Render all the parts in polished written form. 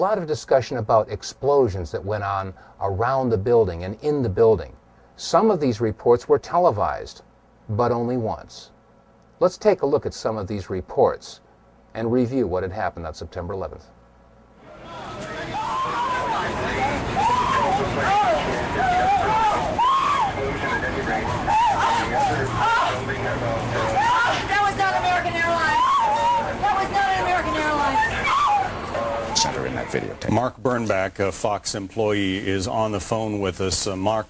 A lot of discussion about explosions that went on around the building and in the building. Some of these reports were televised, but only once. Let's take a look at some of these reports and review what had happened on September 11th. In that videotape. Mark Bernbach, a Fox employee, is on the phone with us. Mark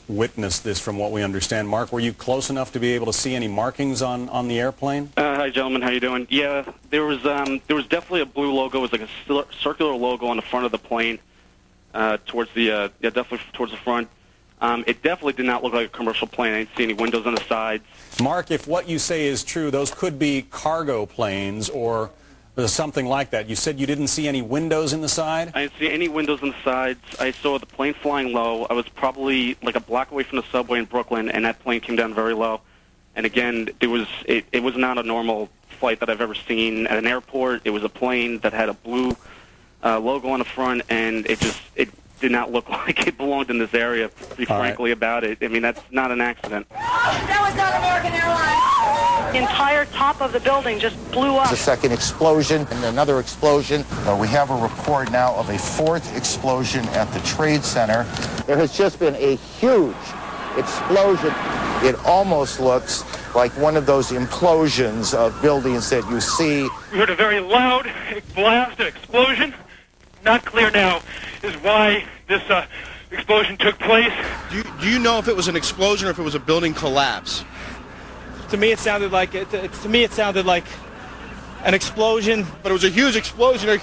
witnessed this from what we understand. Mark, were you close enough to be able to see any markings on the airplane? Hi, gentlemen. How you doing? Yeah, there was definitely a blue logo. It was like a circular logo on the front of the plane, towards the definitely towards the front. It definitely did not look like a commercial plane. I didn't see any windows on the sides. Mark, if what you say is true, those could be cargo planes or something like that. You said you didn't see any windows in the side? I didn't see any windows on the sides. I saw the plane flying low. I was probably like a block away from the subway in Brooklyn, and that plane came down very low. And again, it was not a normal flight that I've ever seen at an airport. It was a plane that had a blue logo on the front, and it did not look like it belonged in this area, to be frankly about it. I mean, that's not an accident. That was not American Airlines. The entire top of the building just blew up. The second explosion and another explosion. We have a report now of a fourth explosion at the Trade Center. There has just been a huge explosion. It almost looks like one of those implosions of buildings that you see. We heard a very loud blast, an explosion. Not clear now is why this explosion took place. Do you know if it was an explosion or if it was a building collapse? To me, it sounded like an explosion. But it was a huge explosion.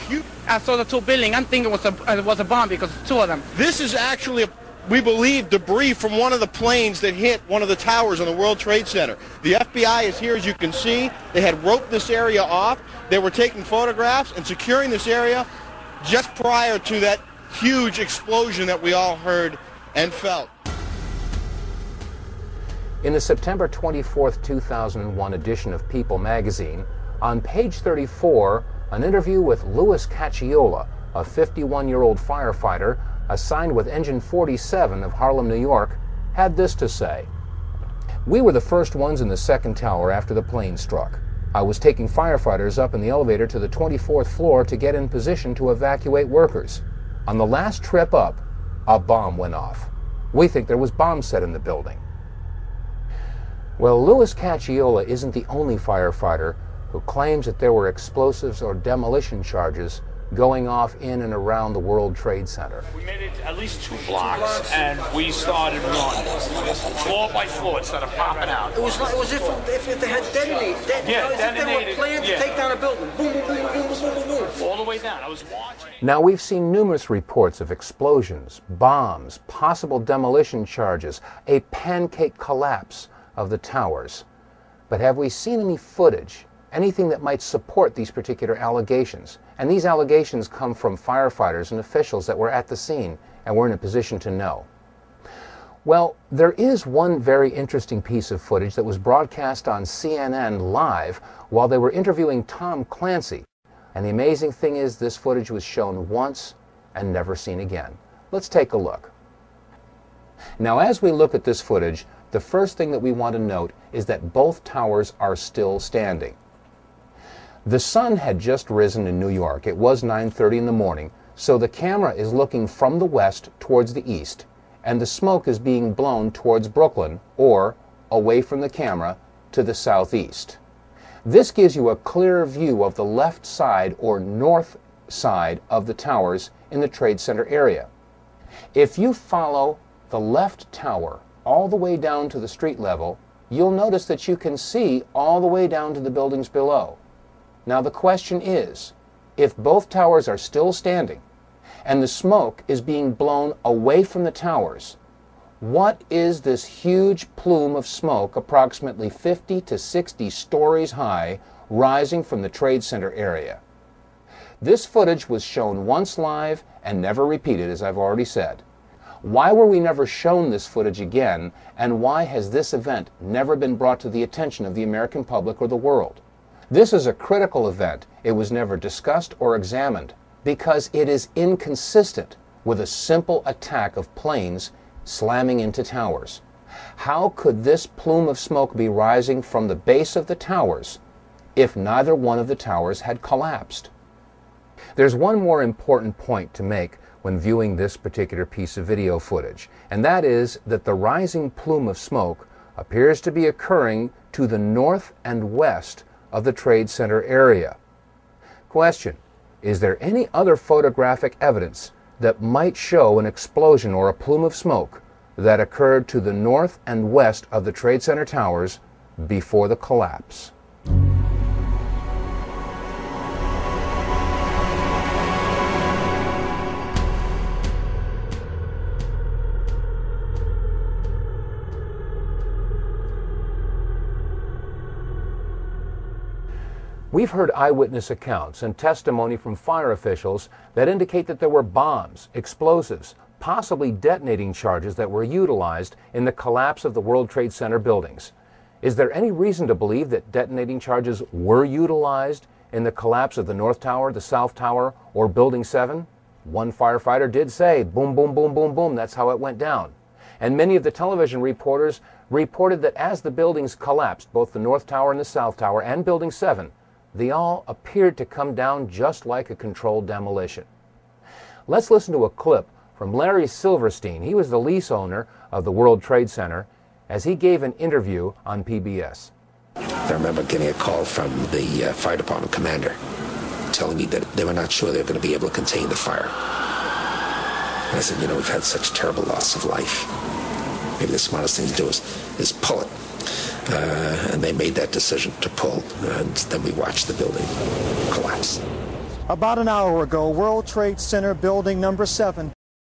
I saw the two buildings. I'm thinking it was a bomb because it's two of them. This is actually, we believe, debris from one of the planes that hit one of the towers on the World Trade Center. The FBI is here, as you can see. They had roped this area off. They were taking photographs and securing this area just prior to that huge explosion that we all heard and felt. In the September 24th, 2001 edition of People magazine, on page 34, an interview with Louis Cacciola, a 51-year-old firefighter assigned with Engine 47 of Harlem, New York, had this to say. "We were the first ones in the second tower after the plane struck. I was taking firefighters up in the elevator to the 24th floor to get in position to evacuate workers. On the last trip up, a bomb went off. We think there was bombs set in the building." Well, Louis Cacciola isn't the only firefighter who claims that there were explosives or demolition charges going off in and around the World Trade Center. We made it at least 2 blocks, and we started running. Floor by floor, it started popping out. It was if they had detonated. Yeah, detonated. If they were planned to take down a building. Boom, boom, boom, boom, boom, boom, boom. All the way down. I was watching. Now, we've seen numerous reports of explosions, bombs, possible demolition charges, a pancake collapse of the towers. But have we seen any footage, anything that might support these particular allegations? And these allegations come from firefighters and officials that were at the scene and were in a position to know. Well, there is one very interesting piece of footage that was broadcast on CNN live while they were interviewing Tom Clancy. And the amazing thing is this footage was shown once and never seen again. Let's take a look. Now, as we look at this footage, the first thing that we want to note is that both towers are still standing. The sun had just risen in New York. It was 9:30 in the morning, so the camera is looking from the west towards the east, and the smoke is being blown towards Brooklyn, or away from the camera to the southeast. This gives you a clear view of the left side or north side of the towers in the Trade Center area. If you follow the left tower all the way down to the street level, you'll notice that you can see all the way down to the buildings below. Now the question is, if both towers are still standing and the smoke is being blown away from the towers, what is this huge plume of smoke approximately 50 to 60 stories high rising from the Trade Center area? This footage was shown once live and never repeated, as I've already said. Why were we never shown this footage again, and why has this event never been brought to the attention of the American public or the world? This is a critical event. It was never discussed or examined. because it is inconsistent with a simple attack of planes slamming into towers. How could this plume of smoke be rising from the base of the towers if neither one of the towers had collapsed? There's one more important point to make when viewing this particular piece of video footage, and that is that the rising plume of smoke appears to be occurring to the north and west of the Trade Center area. Question: is there any other photographic evidence that might show an explosion or a plume of smoke that occurred to the north and west of the Trade Center towers before the collapse? We've heard eyewitness accounts and testimony from fire officials that indicate that there were bombs, explosives, possibly detonating charges that were utilized in the collapse of the World Trade Center buildings. Is there any reason to believe that detonating charges were utilized in the collapse of the North Tower, the South Tower, or Building 7? One firefighter did say, boom, boom, boom, boom, boom, that's how it went down. And many of the television reporters reported that as the buildings collapsed, both the North Tower and the South Tower and Building 7, they all appeared to come down just like a controlled demolition. Let's listen to a clip from Larry Silverstein. He was the lease owner of the World Trade Center as he gave an interview on PBS. I remember getting a call from the fire department commander telling me that they were not sure they were going to be able to contain the fire. And I said, you know, we've had such terrible loss of life. Maybe the smartest thing to do is pull it. And they made that decision to pull, and then we watched the building collapse. About an hour ago, World Trade Center building number 7